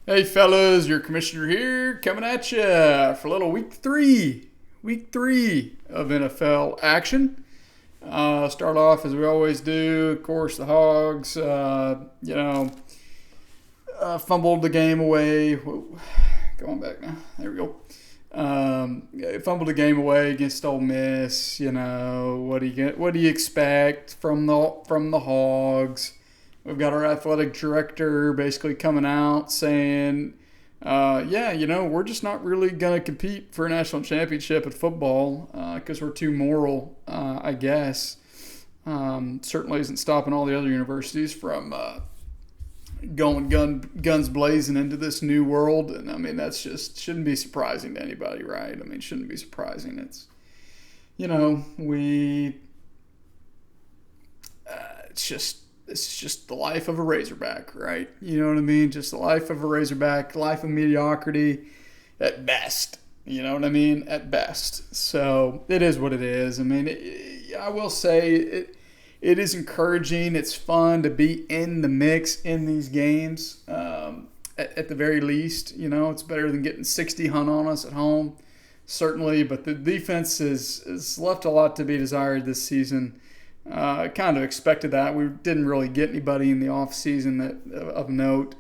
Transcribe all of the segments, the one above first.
Hey fellas, your commissioner here, coming at you for a little week three of NFL action. Start off as we always do. Of course, the Hogs, fumbled the game away. Whoa, going back now. There we go. Fumbled the game away against Ole Miss. What do you get? What do you expect from the Hogs? We've got our athletic director basically coming out saying, we're just not really going to compete for a national championship at football because we're too moral, I guess. Certainly isn't stopping all the other universities from going guns blazing into this new world. And, I mean, that's just shouldn't be surprising to anybody, right? I mean, shouldn't be surprising. It's, it's just the life of a Razorback, right? You know what I mean? Just the life of a Razorback, life of mediocrity at best. You know what I mean? At best. So it is what it is. I mean, I will say it is encouraging. It's fun to be in the mix in these games. At the very least, it's better than getting 60 hung on us at home, certainly. But the defense has left a lot to be desired this season. Kind of expected that. We didn't really get anybody in the offseason of note.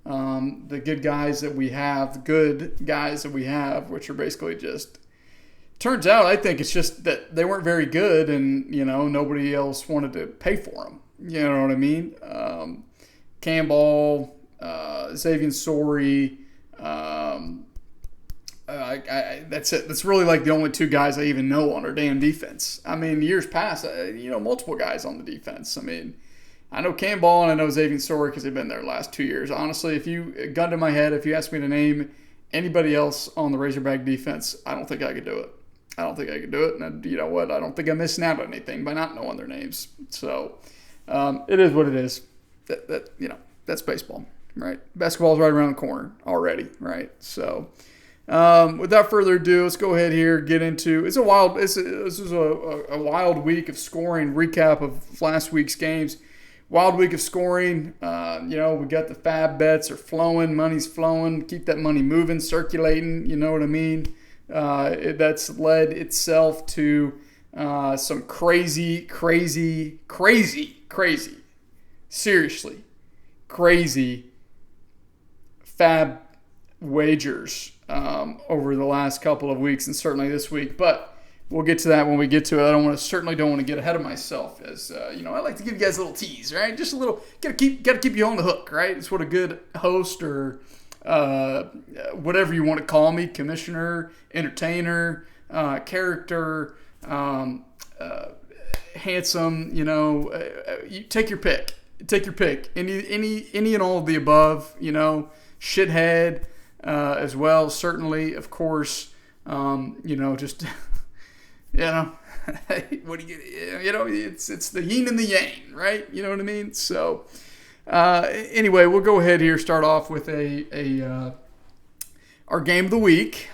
The good guys that we have, which are basically just, turns out I think it's just that they weren't very good and, nobody else wanted to pay for them. You know what I mean? Campbell, Xavier Sorey, that's it. That's really like the only two guys I even know on our damn defense. I mean, years past, multiple guys on the defense. I mean, I know Campbell and I know Xavier Sorey because they've been there the last 2 years. Honestly, if you gun to my head, if you asked me to name anybody else on the Razorback defense, I don't think I could do it. And you know what? I don't think I'm missing out on anything by not knowing their names. So it is what it is. That's baseball, right? Basketball's right around the corner already, right? So. Without further ado, let's go ahead here. Get into this is a wild week of scoring. Recap of last week's games. Wild week of scoring. We got the fab bets are flowing. Money's flowing. Keep that money moving, circulating. You know what I mean? That's led itself to some crazy, seriously, crazy fab wagers over the last couple of weeks and certainly this week, but we'll get to that when we get to it. I certainly don't want to get ahead of myself, as I like to give you guys a little tease, right? Just a little, gotta keep you on the hook, right? It's what a good host or whatever you want to call me, commissioner, entertainer, character, handsome, you take your pick. Any and all of the above, shithead. As well, certainly, of course, what do you it's the yin and the yang, right? You know what I mean? So, anyway, we'll go ahead here, start off with our game of the week.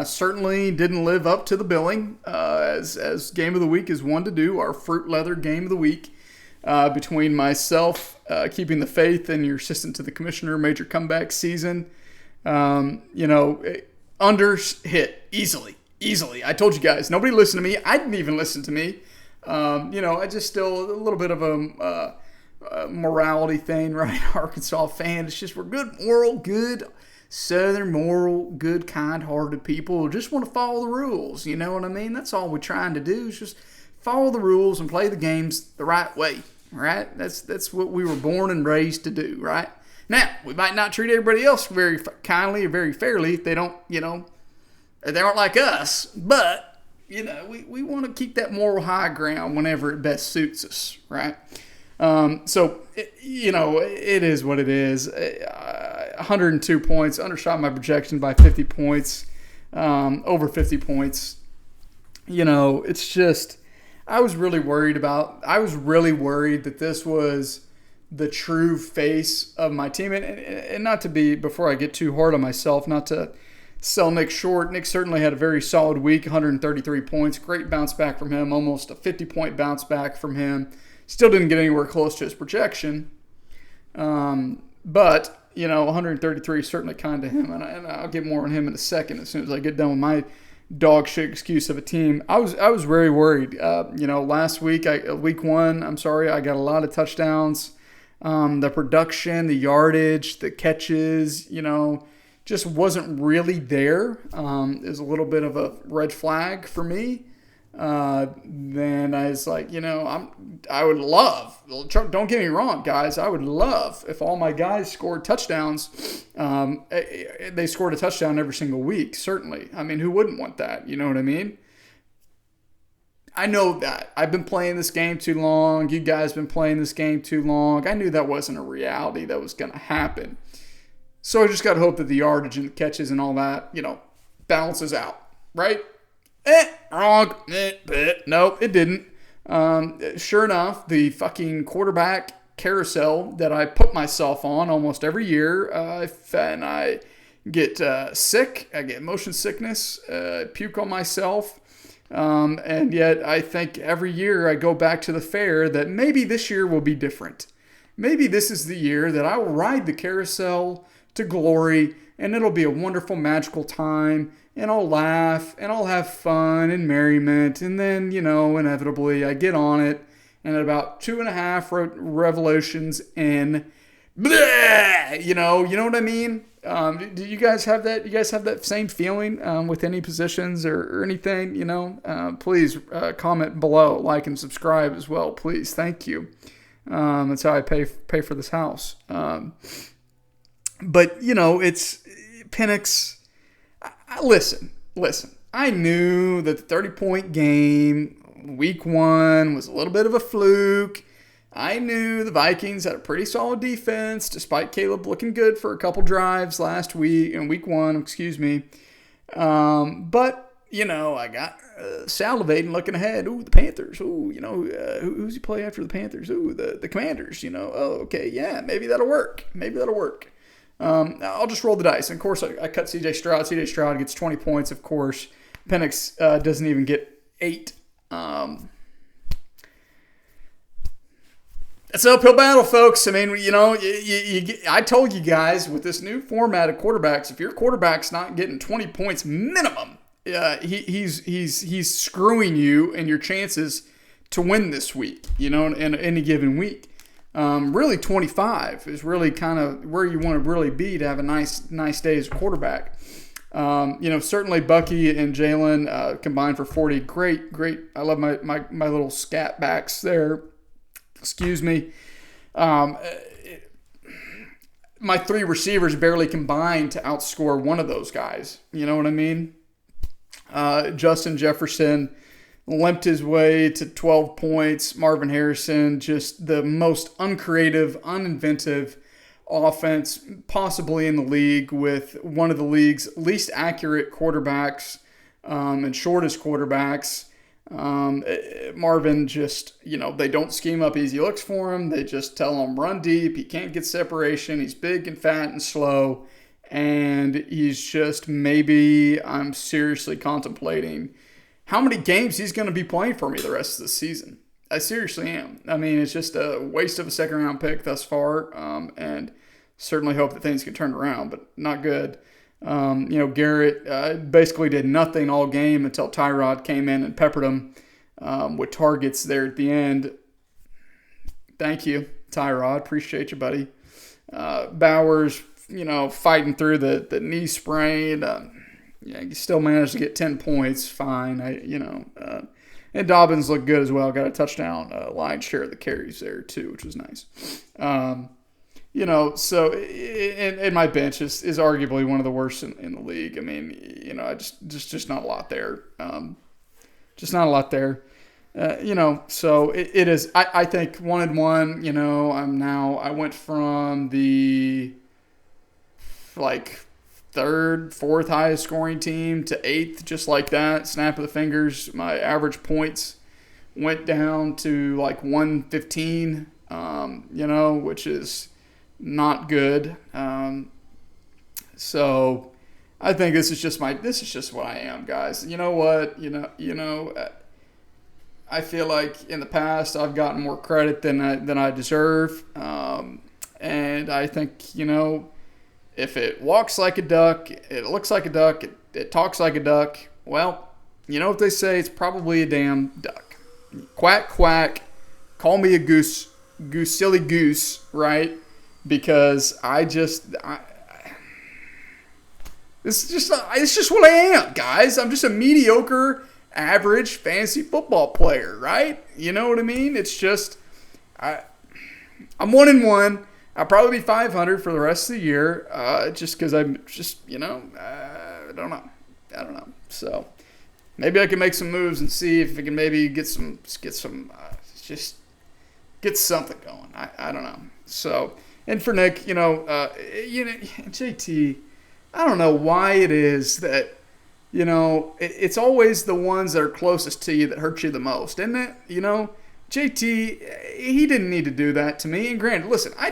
Certainly didn't live up to the billing, as game of the week is one to do, our fruit leather game of the week, between myself, keeping the faith, and your assistant to the commissioner, major comeback season. Unders hit easily. I told you guys, nobody listened to me. I didn't even listen to me. I just still a little bit of a morality thing, right? Arkansas fan. It's just we're good, moral, good, southern moral, good, kind-hearted people who just want to follow the rules. You know what I mean? That's all we're trying to do is just follow the rules and play the games the right way, right? That's what we were born and raised to do, right? Now, we might not treat everybody else very kindly or very fairly if they don't, they aren't like us. But, we want to keep that moral high ground whenever it best suits us, right? It is what it is. 102 points, undershot my projection by 50 points, over 50 points. It's just, I was really worried that this was the true face of my team, and not to be, before I get too hard on myself, not to sell Nick short. Nick certainly had a very solid week, 133 points, great bounce back from him, almost a 50-point bounce back from him. Still didn't get anywhere close to his projection, but 133 is certainly kind to him, and I'll get more on him in a second as soon as I get done with my dog shit excuse of a team. I was very worried. Last week, week one, I got a lot of touchdowns. The production, the yardage, the catches, just wasn't really there. Is a little bit of a red flag for me. Then I was like, I would love, don't get me wrong, guys, I would love if all my guys scored touchdowns. They scored a touchdown every single week, certainly. I mean, who wouldn't want that? You know what I mean? I know that. I've been playing this game too long. You guys been playing this game too long. I knew that wasn't a reality that was going to happen. So I just got to hope that the yardage and the catches and all that, balances out, right? Wrong. Nope, it didn't. Sure enough, the fucking quarterback carousel that I put myself on almost every year, and I get sick, I get motion sickness, puke on myself, and yet I think every year I go back to the fair that maybe this year will be different. Maybe this is the year that I will ride the carousel to glory, and it'll be a wonderful, magical time, and I'll laugh, and I'll have fun and merriment, and then, inevitably I get on it, and at about 2.5 revolutions in, bleh, you know what I mean? Do you guys have that? You guys have that same feeling with any positions or anything? Please comment below, like and subscribe as well, please. Thank you. That's how I pay for this house. But it's Penix. Listen. I knew that the 30-point game, week one, was a little bit of a fluke. I knew the Vikings had a pretty solid defense, despite Caleb looking good for a couple drives last week, in week one, excuse me. But, I got salivating looking ahead. Ooh, the Panthers. Ooh, who's he play after the Panthers? Ooh, the Commanders, Oh, okay, yeah, maybe that'll work. I'll just roll the dice. And of course, I cut C.J. Stroud. C.J. Stroud gets 20 points, of course. Penix doesn't even get 8. It's an uphill battle, folks. I mean, I told you guys with this new format of quarterbacks, if your quarterback's not getting 20 points minimum, he's screwing you and your chances to win this week, in any given week. Really 25 is really kind of where you want to really be to have a nice day as a quarterback. Certainly Bucky and Jalen combined for 40. Great. I love my little scat backs there. Excuse me. My 3 receivers barely combined to outscore one of those guys. You know what I mean? Justin Jefferson limped his way to 12 points. Marvin Harrison, just the most uncreative, uninventive offense possibly in the league, with one of the league's least accurate quarterbacks and shortest quarterbacks. Marvin just, they don't scheme up easy looks for him. They just tell him run deep. He can't get separation. He's big and fat and slow. And he's just, maybe I'm seriously contemplating how many games he's going to be playing for me the rest of the season. I seriously am. I mean, it's just a waste of a second-round pick thus far, and certainly hope that things can turn around, but not good. Garrett basically did nothing all game until Tyrod came in and peppered him with targets there at the end. Thank you, Tyrod. Appreciate you, buddy. Bowers, fighting through the knee sprain. He still managed to get 10 points. Fine. And Dobbins looked good as well. Got a touchdown line share of the carries there too, which was nice. So and my bench is arguably one of the worst in the league. I mean, I just not a lot there. Just not a lot there. So it is. I think 1-1. I went from the third, fourth highest scoring team to 8th, just like that. Snap of the fingers. My average points went down to 115. Which is not good. So I think this is just what I am, guys. You know what? I feel like in the past I've gotten more credit than I deserve. And I think, If it walks like a duck, it looks like a duck, it talks like a duck, well, you know what they say, it's probably a damn duck. Quack, quack, call me a silly goose, right? Because it's just what I am, guys. I'm just a mediocre, average fantasy football player, right? You know what I mean? It's just, I'm 1-1. I'll probably be 500 for the rest of the year, just because I'm just, I don't know. So maybe I can make some moves and see if I can maybe get something going. I don't know. So, and for Nick, JT, I don't know why it is that, it's always the ones that are closest to you that hurt you the most, isn't it? JT, he didn't need to do that to me. And granted, listen, I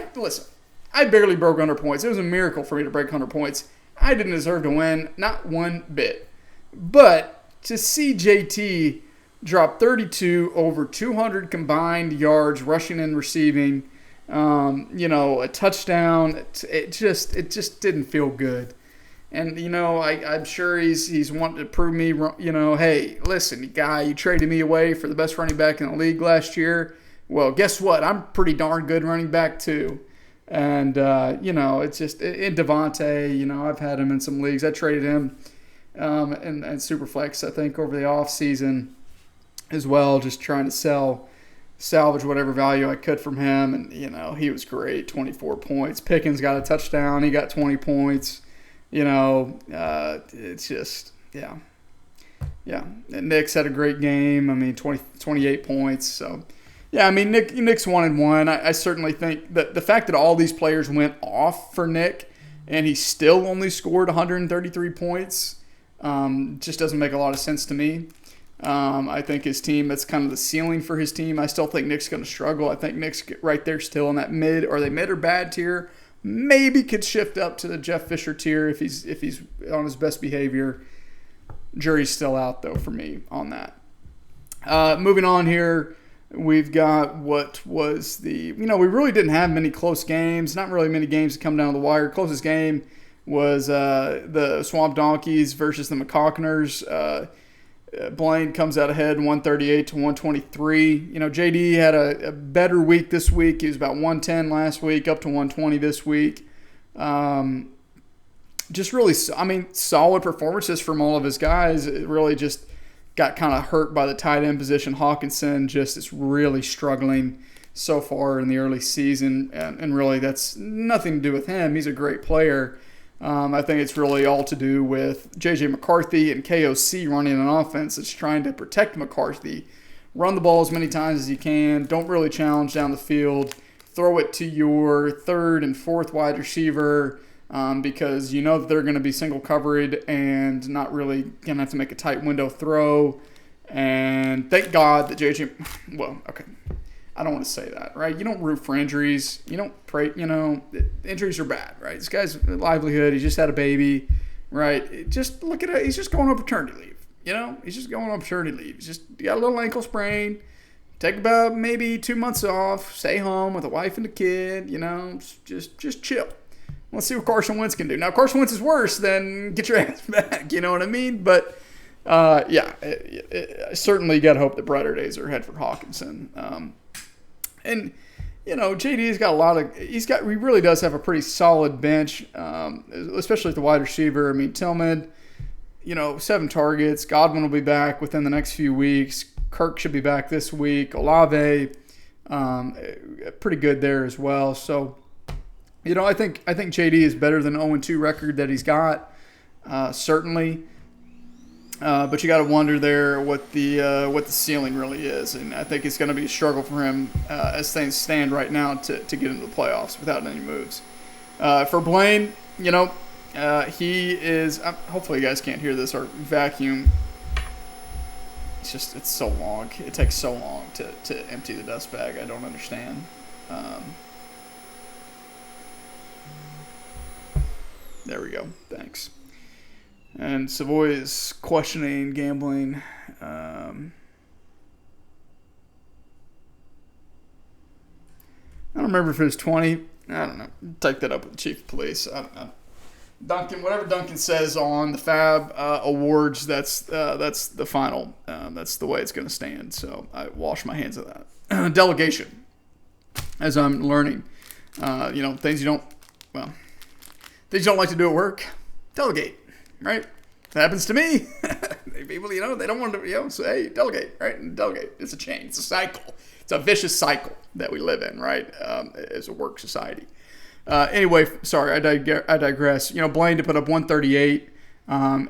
barely broke 100 points. It was a miracle for me to break 100 points. I didn't deserve to win, not one bit. But to see JT drop 32 over 200 combined yards, rushing and receiving, a touchdown, it just didn't feel good. And, I'm sure he's wanting to prove me, hey, listen, guy, you traded me away for the best running back in the league last year. Well, guess what? I'm pretty darn good running back too. And, it's just, in Devontae, I've had him in some leagues. I traded him in Superflex, I think, over the offseason as well, just trying to salvage whatever value I could from him. And, he was great, 24 points. Pickens got a touchdown. He got 20 points. It's just, yeah. And Nick's had a great game. 28 points. So, yeah, Nick's 1-1. I certainly think that the fact that all these players went off for Nick and he still only scored 133 points just doesn't make a lot of sense to me. I think his team, that's kind of the ceiling for his team. I still think Nick's going to struggle. I think Nick's right there still in that mid or bad tier. Maybe could shift up to the Jeff Fisher tier if he's on his best behavior. Jury's still out, though, for me on that. Moving on here, we've got what was we really didn't have many close games. Not really many games that come down to the wire. Closest game was the Swamp Donkeys versus the McCockners. Blaine comes out ahead 138 to 123. JD had a better week this week. He was about 110 last week, up to 120 this week. Just really, solid performances from all of his guys. It really just got kind of hurt by the tight end position. Hawkinson just is really struggling so far in the early season, and really that's nothing to do with him. He's a great player. I think it's really all to do with J.J. McCarthy and KOC running an offense that's trying to protect McCarthy. Run the ball as many times as you can. Don't really challenge down the field. Throw it to your third and fourth wide receiver because that they're going to be single covered and not really going to have to make a tight window throw. And thank God that J.J. Well, okay. I don't want to say that, right? You don't root for injuries. You don't pray, injuries are bad, right? This guy's livelihood, he just had a baby, right? Just look at it. He's just going on paternity leave, He's just going on paternity leave. He's just got a little ankle sprain. Take about maybe 2 months off. Stay home with a wife and a kid, just chill. Let's see what Carson Wentz can do. Now, Carson Wentz is worse than get your ass back, you know what I mean? But, certainly you got to hope that brighter days are ahead for Hawkinson. And, JD's got he really does have a pretty solid bench, especially at the wide receiver. Tillman, 7 targets. Godwin will be back within the next few weeks. Kirk should be back this week. Olave, pretty good there as well. So, I think JD is better than 0-2 record that he's got, certainly. But you got to wonder there what the ceiling really is, and I think it's going to be a struggle for him as things stand right now to get into the playoffs without any moves. For Blaine, he is. Hopefully, you guys can't hear this. Our vacuum. It's so long. It takes so long to empty the dust bag. I don't understand. There we go. Thanks. And Savoy is questioning gambling. I don't remember if it was 20. I don't know. Take that up with the chief of police. Duncan, whatever Duncan says on the Fab Awards, that's the final. That's the way it's going to stand. So I wash my hands of that. Delegation, as I'm learning, things you don't, well, things you don't like to do at work, delegate, right? That happens to me. People, they don't want to, say, hey, delegate, right? And delegate. It's a chain. It's a cycle. It's a vicious cycle that we live in, right? As a work society. Anyway, sorry, I digress. Blaine to put up 138.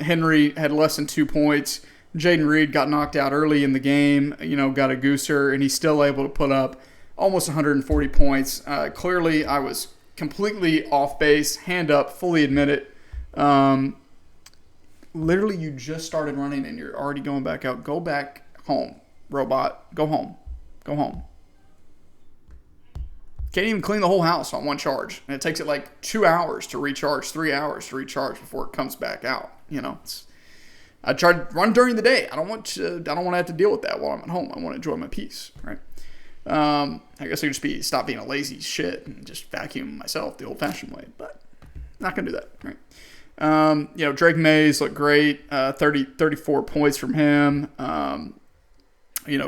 Henry had less than 2 points. Jaden Reed got knocked out early in the game, got a gooser, and he's still able to put up almost 140 points. Clearly, I was completely off base, hand up, fully admit it. Literally, you just started running and you're already going back out. Go back home, robot. Go home. Go home. Can't even clean the whole house on one charge. And it takes it like 2 hours to recharge, 3 hours to recharge before it comes back out. I try to run during the day. I don't want to have to deal with that while I'm at home. I want to enjoy my peace, right? I guess I could stop being a lazy shit and just vacuum myself the old-fashioned way, but not gonna do that, right? Drake Mays looked great. 34 points from him.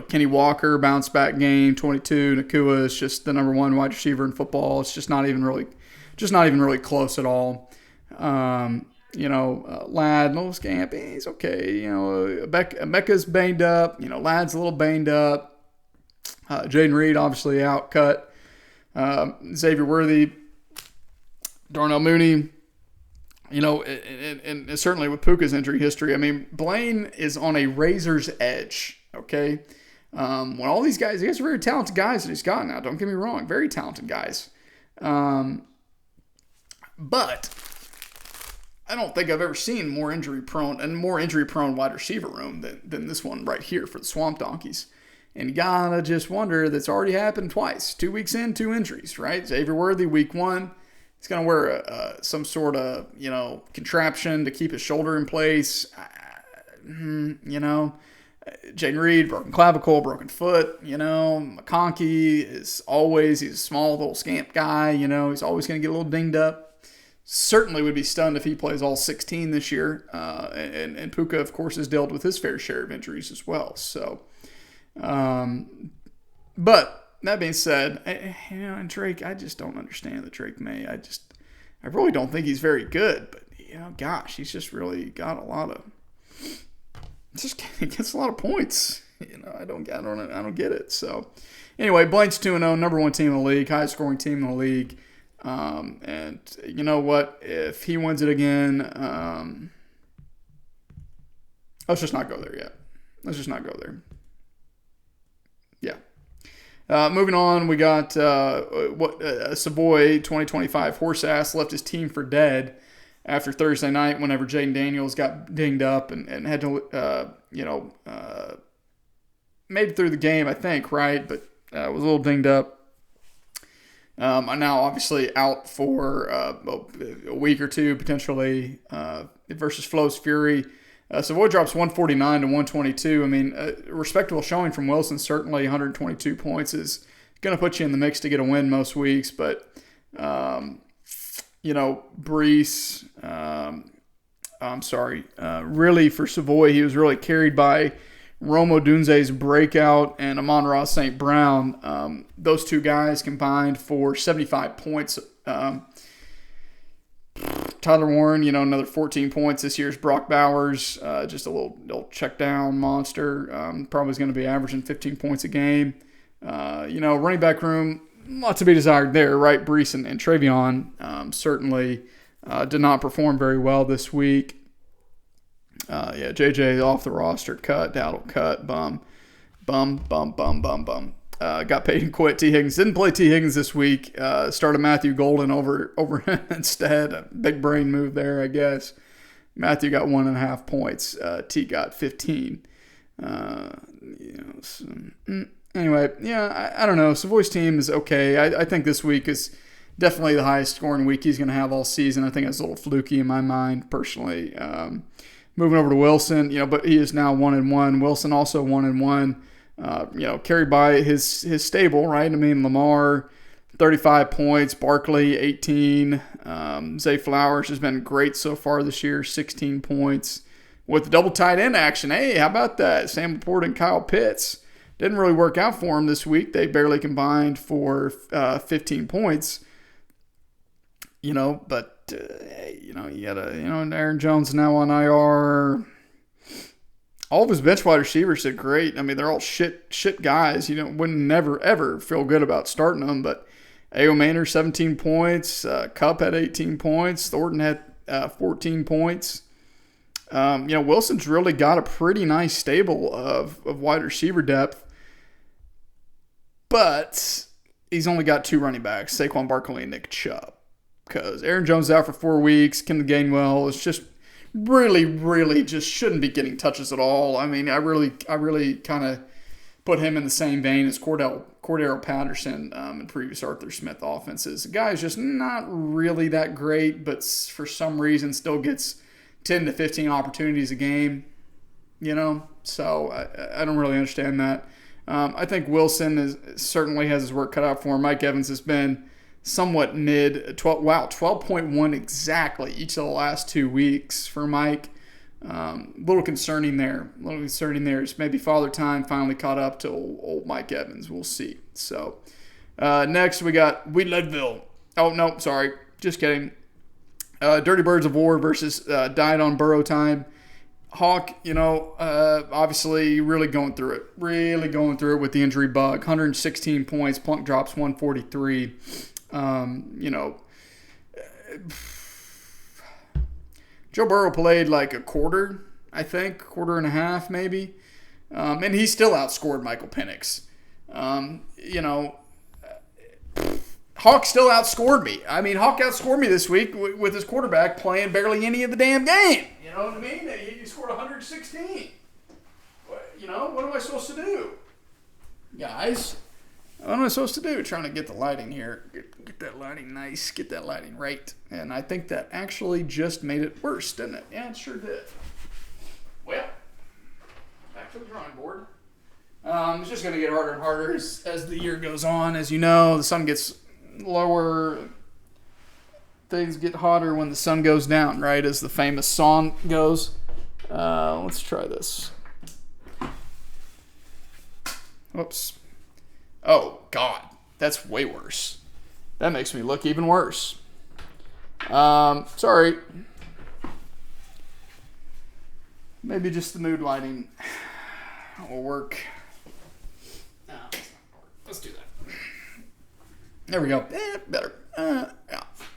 Kenny Walker bounced back game, 22. Nakua is just the number one wide receiver in football. It's just not even really close at all. Ladd, no scamp, he's okay. Emeka's banged up. Ladd's a little banged up. Jaden Reed obviously out, cut. Xavier Worthy, Darnell Mooney. And certainly with Puka's injury history, I mean, Blaine is on a razor's edge. Okay, when all these guys are very talented guys that he's got now. Don't get me wrong, very talented guys. But I don't think I've ever seen more injury prone wide receiver room than this one right here for the Swamp Donkeys. And you gotta just wonder, that's already happened twice. 2 weeks in, 2 injuries, right? Xavier Worthy, week 1. He's going to wear some sort of, contraption to keep his shoulder in place. Jaden Reed, broken clavicle, broken foot. McConkey he's a small little scamp guy. He's always going to get a little dinged up. Certainly would be stunned if he plays all 16 this year. And Puka, of course, has dealt with his fair share of injuries as well. So, but that being said, and Drake, I just don't understand the Drake May. I really don't think he's very good, but gosh, he's just really got a lot of, he gets a lot of points. I don't get it. So, anyway, Blaine's 2-0, number 1 team in the league, highest scoring team in the league. And you know what? If he wins it again, let's just not go there yet. Let's just not go there. Yeah. Moving on, we got Savoy 2025 horse ass left his team for dead after Thursday night whenever Jaden Daniels got dinged up and had to, made it through the game, I think, right? But was a little dinged up. I'm now obviously out for a week or two potentially versus Flo's Fury. Savoy drops 149 to 122. I mean, a respectable showing from Wilson. Certainly 122 points is going to put you in the mix to get a win most weeks. But, Brees, really for Savoy, he was really carried by Rome Odunze's breakout and Amon-Ra St. Brown. Those two guys combined for 75 points. Tyler Warren, another 14 points. This year's Brock Bowers, just a little check down monster. Probably is going to be averaging 15 points a game. Running back room, lots to be desired there, right? Brees and Travion certainly did not perform very well this week. JJ off the roster, cut. Dowdle cut. Bum. Got paid and quit. T. Higgins didn't play T. Higgins this week. Started Matthew Golden over him instead. A big brain move there, I guess. Matthew got 1.5 points. T got 15. Anyway, I don't know. Savoy's team is okay. I think this week is definitely the highest scoring week he's going to have all season. I think it's a little fluky in my mind, personally. Moving over to Wilson, but he is now 1-1. Wilson also 1-1. Carried by his stable, right? I mean, Lamar, 35 points. Barkley, 18. Zay Flowers has been great so far this year, 16 points. With the double tight end action, hey, how about that? Sam Laporte and Kyle Pitts. Didn't really work out for them this week. They barely combined for 15 points. You got Aaron Jones now on IR. All of his bench wide receivers did great. I mean, they're all shit guys. Wouldn't never, ever feel good about starting them. But A.O. Maynard, 17 points. Kupp had 18 points. Thornton had 14 points. Wilson's really got a pretty nice stable of wide receiver depth. But he's only got 2 running backs, Saquon Barkley and Nick Chubb. Because Aaron Jones is out for 4 weeks. Kim Gainwell is just really just shouldn't be getting touches at all. I mean, I really kind of put him in the same vein as Cordero Patterson in previous Arthur Smith offenses. The guy is just not really that great, but for some reason still gets 10 to 15 opportunities a game, So I don't really understand that. I think Wilson certainly has his work cut out for him. Mike Evans has been somewhat mid. 12.1 exactly each of the last 2 weeks for Mike. A little concerning there. It's maybe Father Time finally caught up to old Mike Evans. We'll see. So next we got Leadville. Oh, no, sorry. Just kidding. Dirty Birds of War versus Died on Burrow Time. Hawk, obviously really going through it. Really going through it with the injury bug. 116 points. Plunk drops 143. Joe Burrow played like a quarter, I think. Quarter and a half, maybe. And he still outscored Michael Penix. Hawk still outscored me. I mean, Hawk outscored me this week with his quarterback playing barely any of the damn game. You know what I mean? He scored 116. What am I supposed to do? Guys, what am I supposed to do? Trying to get the lighting here. Get that lighting nice. Get that lighting right. And I think that actually just made it worse, didn't it? Yeah, it sure did. Well, back to the drawing board. It's just going to get harder and harder as the year goes on. As you know, the sun gets lower. Things get hotter when the sun goes down, right? As the famous song goes. Let's try this. Whoops. Oh, God. That's way worse. That makes me look even worse. Sorry. Maybe just the mood lighting will work. No, let's do that. There we go. Better. Yeah,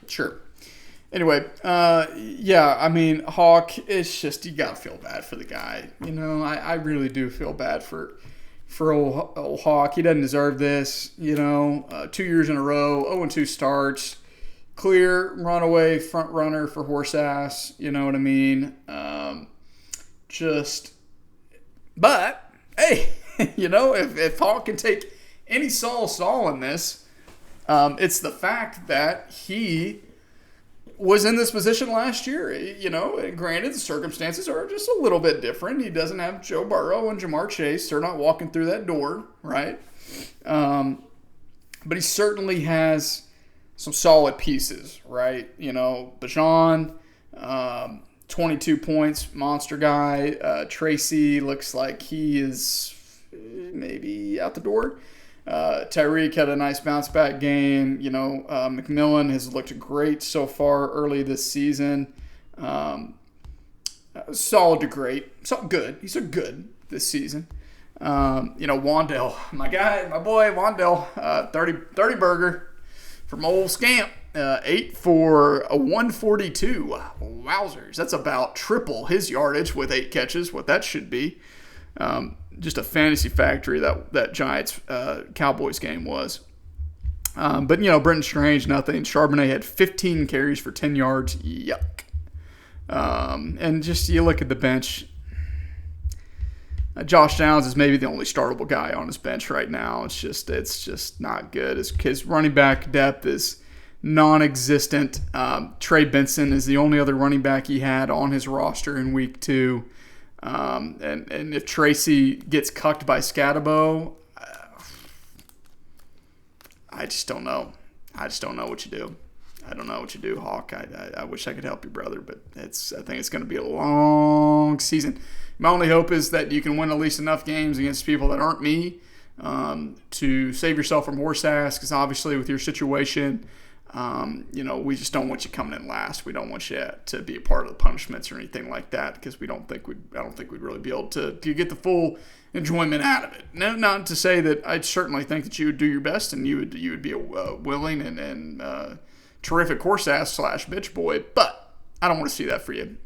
sure. Anyway, I mean, Hawk, it's just, you got to feel bad for the guy. I really do feel bad for old Hawk. He doesn't deserve this. 2 years in a row, 0-2 starts. Clear runaway front runner for horse ass. You know what I mean? But, hey, if Hawk can take any solace at all in this, it's the fact that he was in this position last year. Granted, the circumstances are just a little bit different. He doesn't have Joe Burrow and Jamar Chase. They're not walking through that door, right? But he certainly has some solid pieces, right? Bijan, 22 points, monster guy. Tracy looks like he is maybe out the door. Tyreek had a nice bounce back game. McMillan has looked great so far early this season. Solid to great. So good. He's a good this season. Wandell, my boy Wandell, 30 burger from old Scamp. 8 for a 142. Wowzers. That's about triple his yardage with 8 catches, what that should be. Just a fantasy factory that Giants Cowboys game was. But Brenton Strange, nothing. Charbonnet had 15 carries for 10 yards. Yuck. And just you look at the bench. Josh Downs is maybe the only startable guy on his bench right now. It's just not good. His running back depth is non-existent. Trey Benson is the only other running back he had on his roster in week 2. And if Tracy gets cucked by Scatabo, I just don't know. I just don't know what you do. I don't know what you do, Hawk. I wish I could help you, brother, but I think it's going to be a long season. My only hope is that you can win at least enough games against people that aren't me to save yourself from horse ass, because obviously with your situation, we just don't want you coming in last. We don't want you to be a part of the punishments or anything like that, because I don't think we'd really be able to get the full enjoyment out of it. No, not to say that I certainly think that you would do your best and you would be a willing and terrific horse ass / bitch boy, but I don't want to see that for you,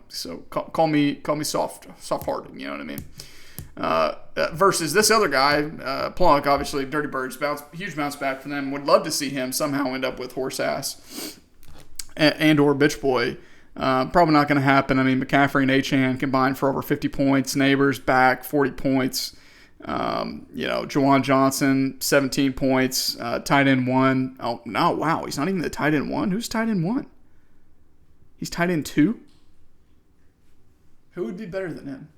So call me soft hearted, you know what I mean? Versus this other guy, Plunk, obviously Dirty Birds, huge bounce back for them. Would love to see him somehow end up with horse ass and or bitch boy. Probably not going to happen. I mean, McCaffrey and Achane combined for over 50 points. Neighbors back 40 points. Juwan Johnson 17 points. Tight end 1. Oh no! Wow, he's not even the tight end 1. Who's tight end 1? He's tight end 2. Who would be better than him?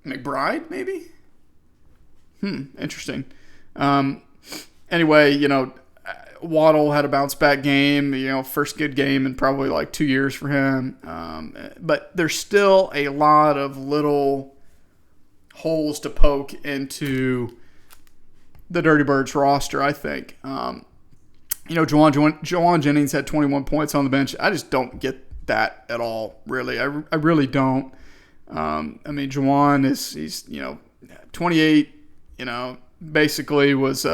McBride, maybe? Interesting. Anyway, Waddle had a bounce back game, first good game in probably like 2 years for him. But there's still a lot of little holes to poke into the Dirty Birds roster, I think. Jawan Jennings had 21 points on the bench. I just don't get that at all, really. I really don't. Jawan he's 28, basically was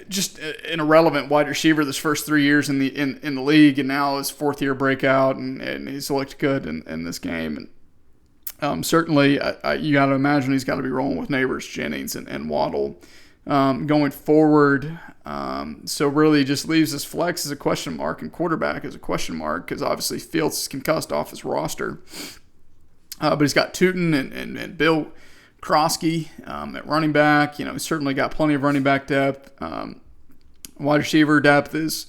just an irrelevant wide receiver this first 3 years in the league, and now his fourth year breakout, and he's looked good in this game. And certainly, you got to imagine he's got to be rolling with Neighbors, Jennings, and Waddle going forward. So really, just leaves his flex as a question mark and quarterback as a question mark, because obviously Fields is concussed off his roster. But he's got Tootin and Bill Krosky at running back. He's certainly got plenty of running back depth. Wide receiver depth is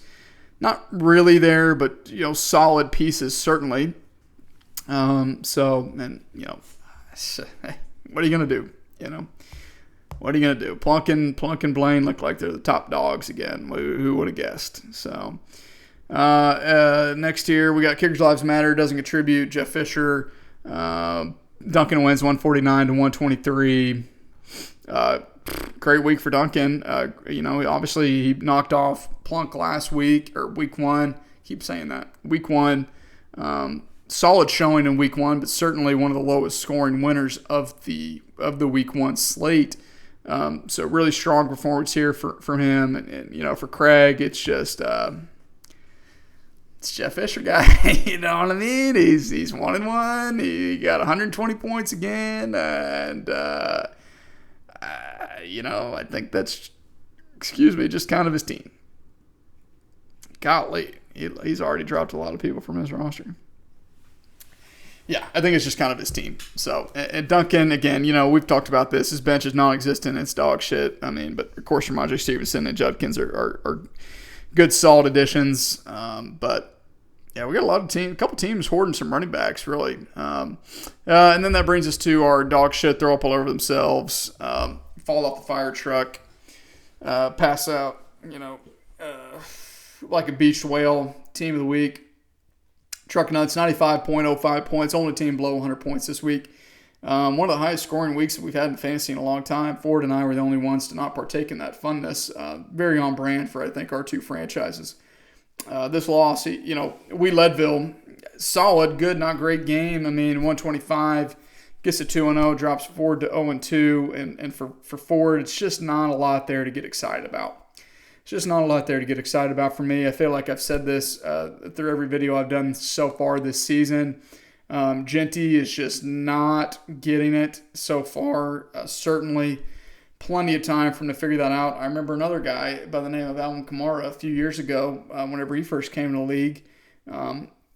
not really there, but solid pieces certainly. What are you gonna do? What are you gonna do? Plunk and Blaine look like they're the top dogs again. Who would have guessed? So next year we got Kickers Lives Matter, doesn't contribute. Jeff Fisher. Duncan wins 149-123. Great week for Duncan. Obviously he knocked off Plunk last week, or week 1. Keep saying that. Week 1. Solid showing in week 1, but certainly one of the lowest scoring winners of the week 1 slate. So really strong performance here for him. And for Craig, it's just it's Jeff Fisher guy. You know what I mean? He's 1-1. He got 120 points again, and I think that's just kind of his team. Golly, he's already dropped a lot of people from his roster. Yeah, I think it's just kind of his team. So, and Duncan, again, we've talked about this. His bench is non-existent. It's dog shit. But of course, Ramondre Stevenson and Judkins are good, solid additions. But yeah, we got a couple teams hoarding some running backs, really. And then that brings us to our dog shit. Throw up all over themselves, fall off the fire truck, pass out, like a beached whale. Team of the week. Truck Nuts, 95.05 points. Only team below 100 points this week. One of the highest scoring weeks that we've had in fantasy in a long time. Ford and I were the only ones to not partake in that funness. Very on brand for, I think, our two franchises. This loss, we Leadville, solid, good, not great game. 125, gets to 2-0, drops Ford to 0-2. And for Ford, it's just not a lot there to get excited about. Just not a lot there to get excited about for me. I feel like I've said this through every video I've done so far this season. Genty is just not getting it so far. Certainly plenty of time for him to figure that out. I remember another guy by the name of Alvin Kamara a few years ago, whenever he first came in the league,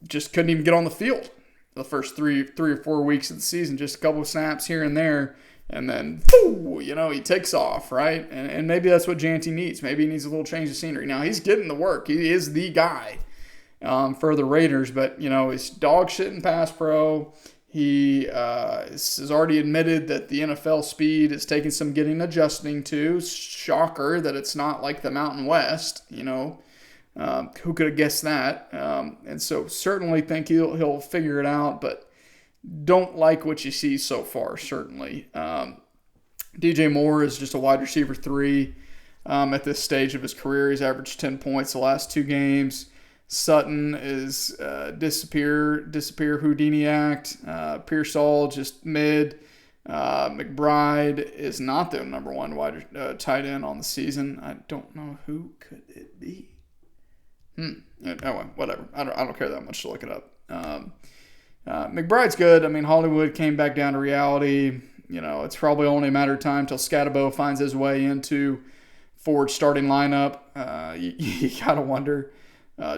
just couldn't even get on the field the first three or 4 weeks of the season. Just a couple of snaps here and there. And then, he takes off, right? And maybe that's what Janty needs. Maybe he needs a little change of scenery. Now, he's getting the work. He is the guy for the Raiders. But, he's dog shit in pass pro. He has already admitted that the NFL speed is taking some getting adjusting to. Shocker that it's not like the Mountain West, who could have guessed that? And so certainly think he'll figure it out, but don't like what you see so far, certainly. DJ Moore is just a wide receiver 3 at this stage of his career. He's averaged 10 points the last 2 games. Sutton is disappear Houdini act. Pearsall just mid. McBride is not the number 1 wide tight end on the season. I don't know who could it be. Oh, whatever. I don't care that much to look it up. McBride's good. I mean, Hollywood came back down to reality. It's probably only a matter of time till Scatabo finds his way into Ford's starting lineup. You gotta wonder.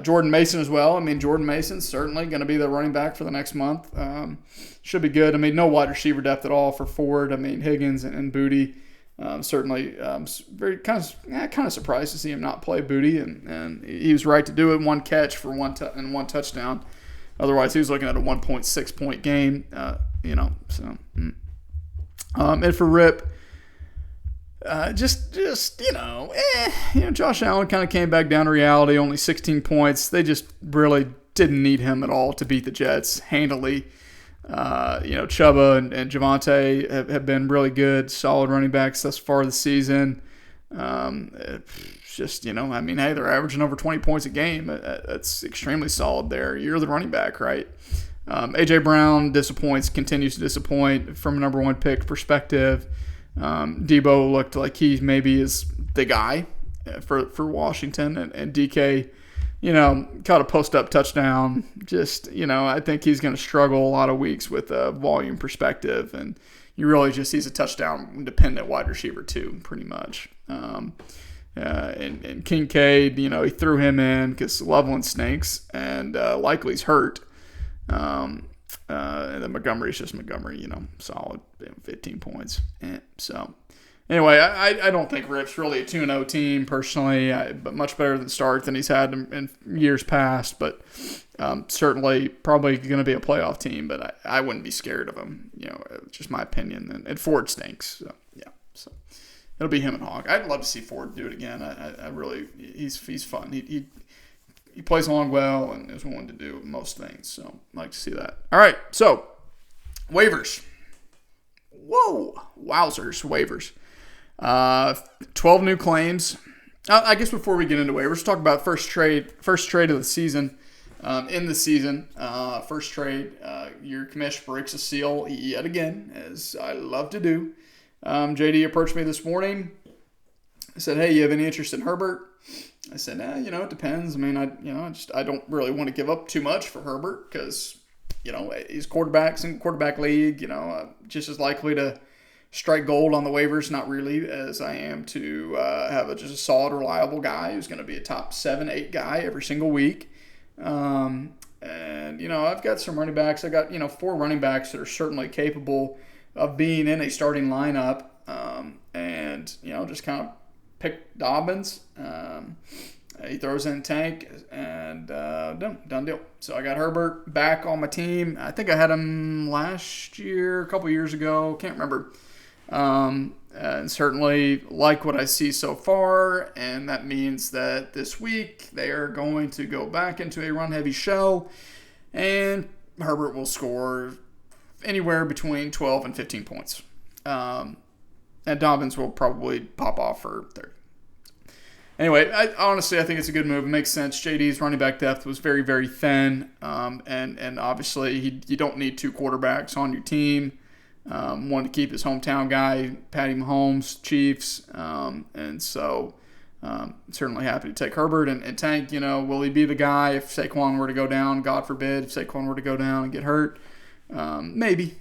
Jordan Mason as well. I mean, Jordan Mason's certainly going to be the running back for the next month. Should be good. I mean, no wide receiver depth at all for Ford. I mean, Higgins and Booty. Certainly very kind of surprised to see him not play Booty, and he was right to do it. 1 catch for 1 touchdown. Otherwise, he was looking at a 1.6 point game. And for Rip, Josh Allen kind of came back down to reality. Only 16 points. They just really didn't need him at all to beat the Jets handily. Chuba and Javonte have been really good, solid running backs thus far this season. Hey, they're averaging over 20 points a game. That's extremely solid there. You're the running back, right? A.J. Brown continues to disappoint from a number 1 pick perspective. Debo looked like he maybe is the guy for Washington, and DK, caught a post-up touchdown. Just, I think he's going to struggle a lot of weeks with a volume perspective, and you really just he's a touchdown-dependent wide receiver too, pretty much. And Kincaid, he threw him in because Loveland stinks, and likely's hurt. And then Montgomery's just Montgomery, solid 15 points. So, anyway, I don't think Rip's really a 2-0 team personally, but much better than start than he's had in years past. But certainly probably going to be a playoff team, but I wouldn't be scared of him. Just my opinion. And Ford stinks. So, yeah. So it'll be him and Hawk. I'd love to see Ford do it again. I really, he's fun. He plays along well and is willing to do most things. So I'd like to see that. All right, so waivers. Whoa, wowzers, waivers. 12 new claims. I guess before we get into waivers, talk about first trade of the season. In the season, first trade, your commish breaks a seal yet again, as I love to do. JD approached me this morning. I said, "Hey, you have any interest in Herbert?" I said, it depends. I mean, I don't really want to give up too much for Herbert because, he's quarterbacks in quarterback league, just as likely to strike gold on the waivers, not really, as I am to have just a solid, reliable guy who's going to be a top 7, 8 guy every single week. And, I've got some running backs. I got, 4 running backs that are certainly capable of being in a starting lineup and, just kind of pick Dobbins. He throws in Tank, and done deal. So I got Herbert back on my team. I think I had him last year, a couple years ago. Can't remember. And certainly like what I see so far, and that means that this week they are going to go back into a run-heavy shell, and Herbert will score anywhere between 12 and 15 points. And Dobbins will probably pop off for 30. Anyway, I think it's a good move. It makes sense. JD's running back depth was very, very thin. And obviously you don't need 2 quarterbacks on your team. Wanted to keep his hometown guy, Patty Mahomes, Chiefs. And so certainly happy to take Herbert. And Tank, will he be the guy if Saquon were to go down? God forbid, if Saquon were to go down and get hurt. Maybe.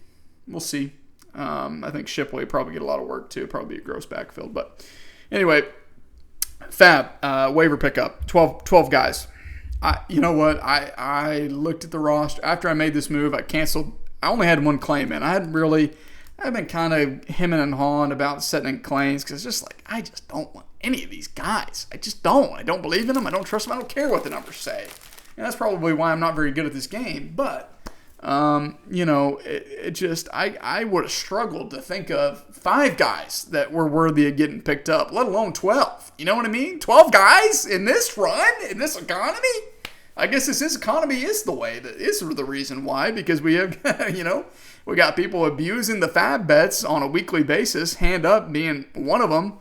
We'll see. I think Shipley probably get a lot of work too. Probably be a gross backfield. But anyway, Fab, waiver pickup, 12 guys. You know what? I looked at the roster. After I made this move, I canceled. I only had 1 claim in. I've been kind of hemming and hawing about setting in claims because it's just like, I just don't want any of these guys. I just don't. I don't believe in them. I don't trust them. I don't care what the numbers say. And that's probably why I'm not very good at this game. But I would have struggled to think of 5 guys that were worthy of getting picked up, let alone 12. You know what I mean? 12 guys in this run, in this economy? I guess this economy is the reason why, because we have, we got people abusing the fab bets on a weekly basis, hand up being one of them.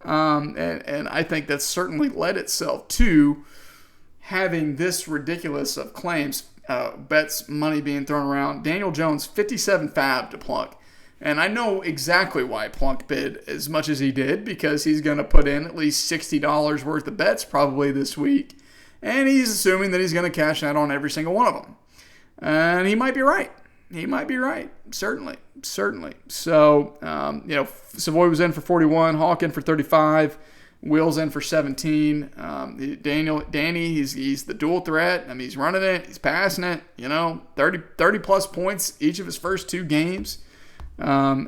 And I think that's certainly led itself to having this ridiculous of claims, bets, money being thrown around. Daniel Jones, 57 fab to Plunk. And I know exactly why Plunk bid as much as he did, because he's going to put in at least $60 worth of bets probably this week. And he's assuming that he's going to cash out on every single one of them. And he might be right. Certainly. So, Savoy was in for 41, Hawk in for 35, Will's in for 17. Danny, he's the dual threat. I mean, he's running it, he's passing it, 30 plus points each of his first 2 games. We'll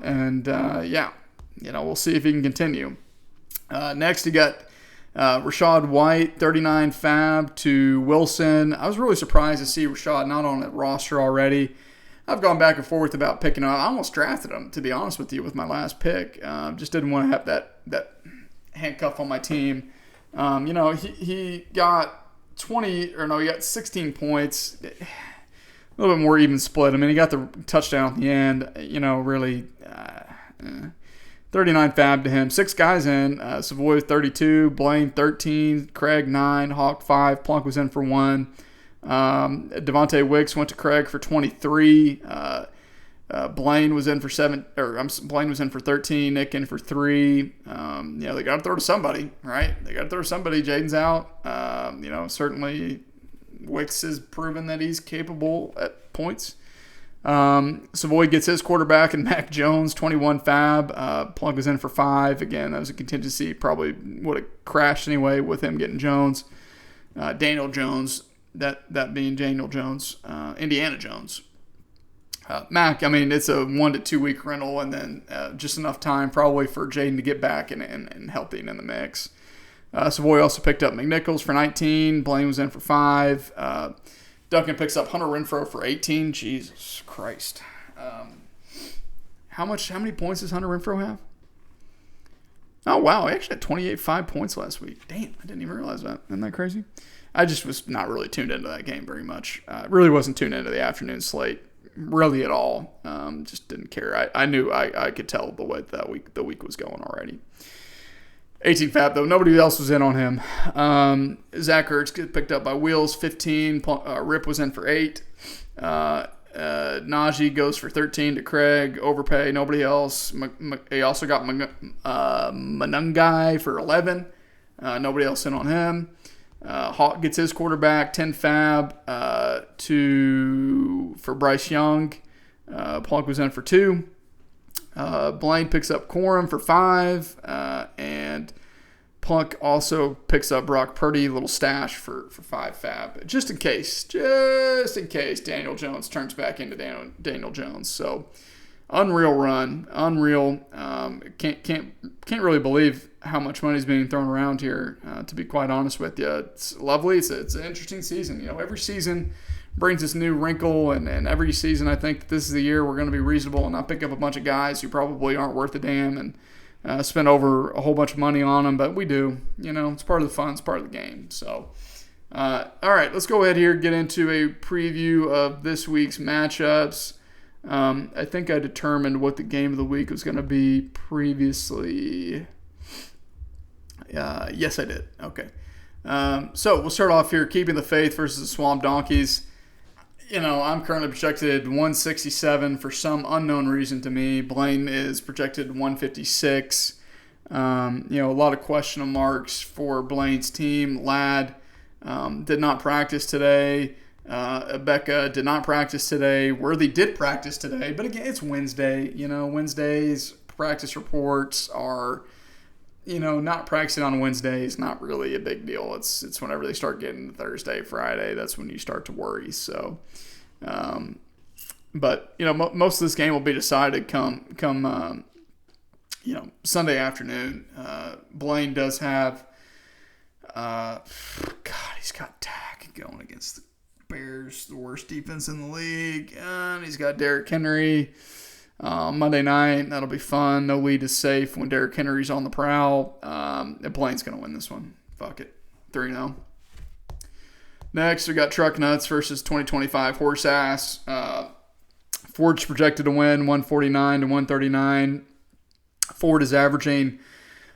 see if he can continue. Next, you got Rachaad White, 39 fab to Wilson. I was really surprised to see Rachaad not on the roster already. I've gone back and forth about picking him up. I almost drafted him, to be honest with you, with my last pick. Just didn't want to have that handcuff on my team. He got he got 16 points. A little bit more even split. I mean, he got the touchdown at the end. 39 fab to him. 6 guys in. Savoy 32, Blaine 13, Craig 9, Hawk 5, Plunk was in for 1. Devontae Wicks went to Craig for 23. Blaine was in for 13. Nick in for 3. They got to throw to somebody, right? Jaden's out. Certainly Wicks has proven that he's capable at points. Savoy gets his quarterback and Mac Jones, 21 fab. Plunk was in for 5. Again, that was a contingency. Probably would have crashed anyway with him getting Jones. Daniel Jones, that being Daniel Jones, Indiana Jones. Mac, I mean, it's a 1 to 2 week rental, and then just enough time probably for Jaden to get back and helping in the mix. Savoy also picked up McNichols for 19. Blaine was in for 5. Duncan picks up Hunter Renfrow for 18. Jesus Christ. How many points does Hunter Renfrow have? Oh, wow. He actually had 28 points last week. Damn, I didn't even realize that. Isn't that crazy? I just was not really tuned into that game very much. Really wasn't tuned into the afternoon slate really at all. Just didn't care. I knew I could tell the way the week was going already. 18 fab, though. Nobody else was in on him. Zach Ertz gets picked up by Wheels, 15. Rip was in for 8. Najee goes for 13 to Craig. Overpay, nobody else. He also got Manungai for 11. Nobody else in on him. Hawk gets his quarterback, 10 fab for Bryce Young. Plunk was in for 2. Blaine picks up Corum for 5, and Plunk also picks up Brock Purdy, little stash for 5 fab, just in case Daniel Jones turns back into Daniel Jones. So unreal run, can't really believe how much money is being thrown around here. To be quite honest with you, it's lovely. It's an interesting season. Every season brings this new wrinkle, and every season I think that this is the year we're going to be reasonable and not pick up a bunch of guys who probably aren't worth a damn and spend over a whole bunch of money on them, but we do. It's part of the fun, it's part of the game. So, all right, let's go ahead here, get into a preview of this week's matchups. I think I determined what the game of the week was going to be previously. Yes, I did. Okay. So we'll start off here, keeping the faith versus the Swamp Donkeys. I'm currently projected 167 for some unknown reason to me. Blaine is projected 156. A lot of question marks for Blaine's team. Ladd did not practice today. Becca did not practice today. Worthy did practice today, but again, it's Wednesday. Wednesdays practice reports are, not practicing on Wednesday is not really a big deal. It's whenever they start getting to Thursday, Friday, that's when you start to worry. So, but most of this game will be decided come Sunday afternoon. Blaine does have, he's got Dak going against the Bears, the worst defense in the league. And he's got Derrick Henry. Monday night, that'll be fun. No lead is safe when Derrick Henry's on the prowl. And Blaine's going to win this one. Fuck it. 3-0. Next, we got Truck Nuts versus 2025 Horse Ass. Ford's projected to win 149 to 139. Ford is averaging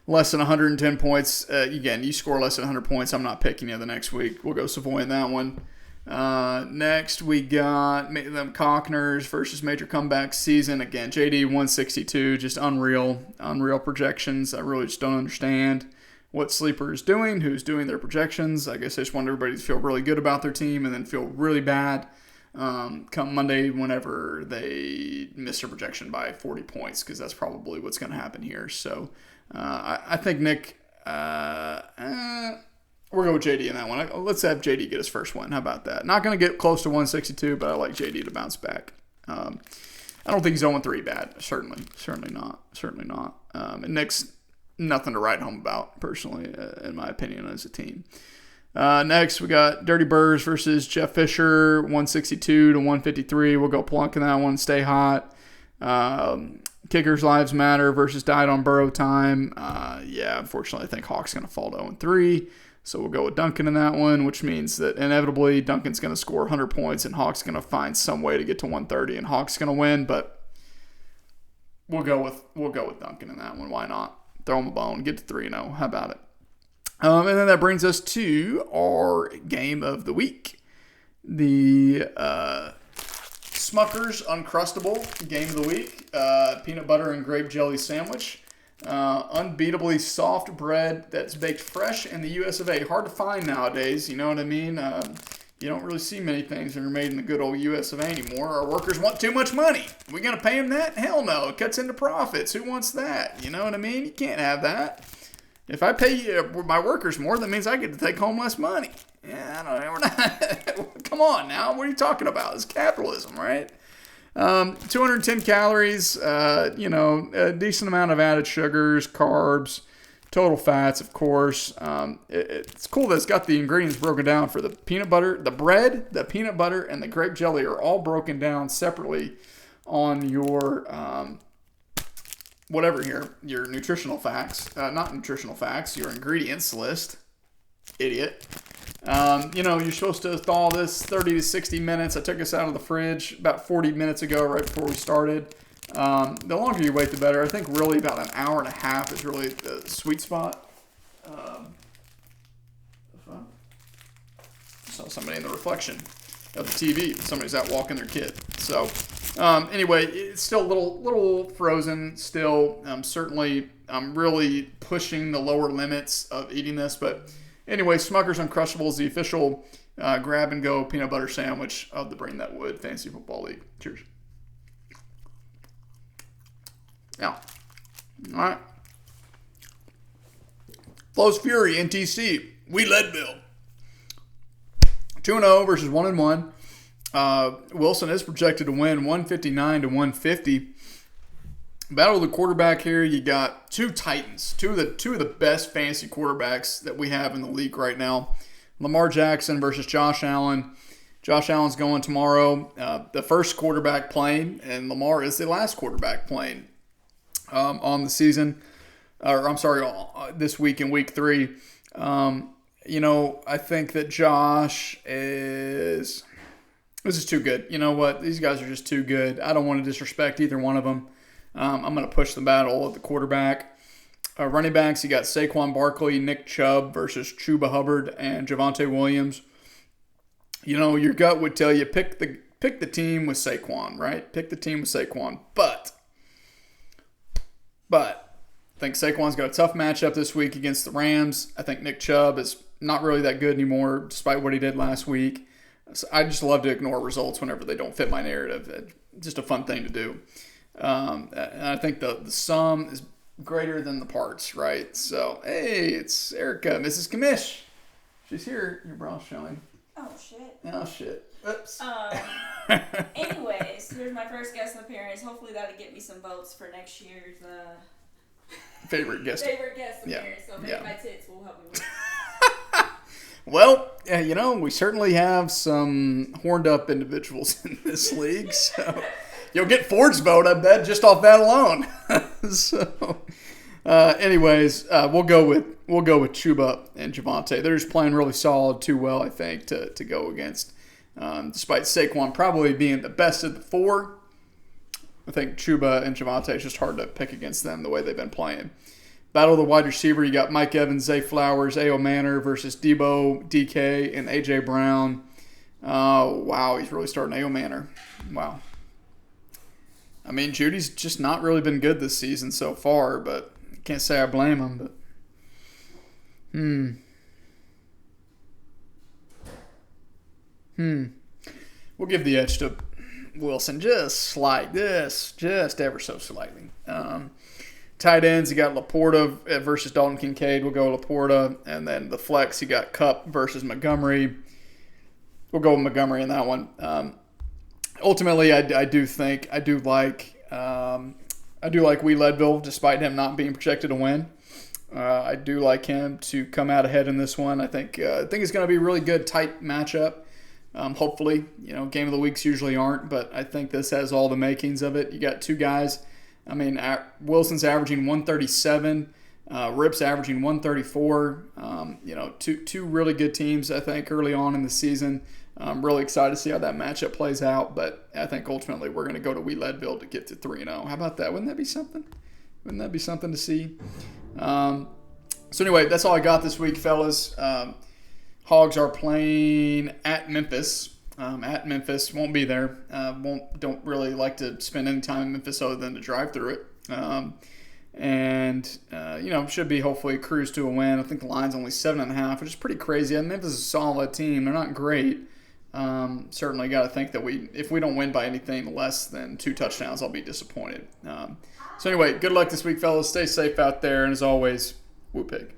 less than 110 points. Again, you score less than 100 points, I'm not picking you the next week. We'll go Savoy in that one. Next, we got them Cockners versus Major Comeback Season. Again, JD 162, just unreal projections. I really just don't understand what Sleeper is doing, who's doing their projections. I guess I just want everybody to feel really good about their team and then feel really bad come Monday whenever they miss their projection by 40 points, because that's probably what's going to happen here. So I think Nick, we're going with JD in that one. Let's have JD get his first win. How about that? Not going to get close to 162, but I like JD to bounce back. I don't think he's 0-3 bad. Certainly not. And Nick's nothing to write home about, personally, in my opinion, as a team. Next, we got Dirty Birds versus Jeff Fisher, 162 to 153. We'll go Plunk in that one. Stay hot. Kickers Lives Matter versus Died on Burrow Time. Unfortunately, I think Hawk's going to fall to 0-3. So we'll go with Duncan in that one, which means that inevitably Duncan's going to score 100 points and Hawk's going to find some way to get to 130 and Hawk's going to win. But we'll go with Duncan in that one. Why not? Throw him a bone. Get to 3-0. How about it? And then that brings us to our game of the week. The Smucker's Uncrustable game of the week. Peanut butter and grape jelly sandwich. Unbeatably soft bread that's baked fresh in the US of A. Hard to find nowadays, you know what I mean? You don't really see many things that are made in the good old US of A anymore. Our workers want too much money. We gonna pay them that? Hell no. It cuts into profits. Who wants that? You know what I mean? You can't have that. If I pay my workers more, that means I get to take home less money. Yeah, I don't know. We're not. Come on now. What are you talking about? It's capitalism, right? 210 calories, a decent amount of added sugars, carbs, total fats, of course. It's cool that it's got the ingredients broken down for the peanut butter. The bread, the peanut butter, and the grape jelly are all broken down separately on your whatever here, your nutritional facts. Not nutritional facts, your ingredients list. Idiot. You're supposed to thaw this 30 to 60 minutes. I took this out of the fridge about 40 minutes ago, right before we started. The longer you wait, the better. I think really about an hour and a half is really the sweet spot. Saw somebody in the reflection of the TV. Somebody's out walking their kid. So, anyway, it's still a little frozen. Still, certainly, I'm really pushing the lower limits of eating this, but. Anyway, Smucker's Uncrustables is the official grab-and-go peanut butter sandwich of the Bring That Wood Fantasy Football League. Cheers. Now, all right. Flows Fury, NTC. We Leadville. 2-0 versus 1-1. Wilson is projected to win 159 to 150. Battle of the quarterback here. You got two titans, two of the best fantasy quarterbacks that we have in the league right now. Lamar Jackson versus Josh Allen. Josh Allen's going tomorrow, the first quarterback playing, and Lamar is the last quarterback playing on the season. This week in week 3. I think that Josh is. This is too good. You know what? These guys are just too good. I don't want to disrespect either one of them. I'm going to push the battle at the quarterback. Running backs, you got Saquon Barkley, Nick Chubb versus Chuba Hubbard and Javonte Williams. Your gut would tell you pick the team with Saquon, right? Pick the team with Saquon. But I think Saquon's got a tough matchup this week against the Rams. I think Nick Chubb is not really that good anymore, despite what he did last week. So I just love to ignore results whenever they don't fit my narrative. It's just a fun thing to do. And I think the sum is greater than the parts, right? So, hey, it's Erica, Mrs. Kamish. She's here. Your bra's showing. Oh, shit. Oh, shit. Oops. Anyways, here's my first guest appearance. Hopefully that'll get me some votes for next year's favorite guest appearance. So maybe my tits will help me win. Well, we certainly have some horned up individuals in this league, so you'll get Ford's vote, I bet, just off that alone. So, anyways, we'll go with Chuba and Javonte. They're just playing really solid, too well, I think, to go against. Despite Saquon probably being the best of the four, I think Chuba and Javonte is just hard to pick against them the way they've been playing. Battle of the wide receiver, you got Mike Evans, Zay Flowers, A.O. Manor versus Debo, DK, and A.J. Brown. Wow, he's really starting A.O. Manor. Wow. I mean, Judy's just not really been good this season so far, but can't say I blame him. But we'll give the edge to Wilson just ever so slightly. Tight ends, you got Laporta versus Dalton Kincaid. We'll go Laporta. And then the flex, you got Kupp versus Montgomery. We'll go with Montgomery in that one. Ultimately, I do like Wee Leadville, despite him not being projected to win. I do like him to come out ahead in this one. I think it's going to be a really good, tight matchup. Hopefully, game of the weeks usually aren't, but I think this has all the makings of it. You got two guys. I mean, Wilson's averaging 137, Rip's averaging 134. Two really good teams, I think, early on in the season. I'm really excited to see how that matchup plays out, but I think ultimately we're going to go to Wee Leadville to get to 3-0. How about that? Wouldn't that be something? Wouldn't that be something to see? So anyway, that's all I got this week, fellas. Hogs are playing at Memphis. Won't be there. Don't really like to spend any time in Memphis other than to drive through it. Should be hopefully a cruise to a win. I think the line's only 7.5, which is pretty crazy. Memphis is a solid team. They're not great. Certainly got to think that if we don't win by anything less than 2 touchdowns, I'll be disappointed. So anyway, good luck this week, fellas. Stay safe out there, and as always, whoop pig.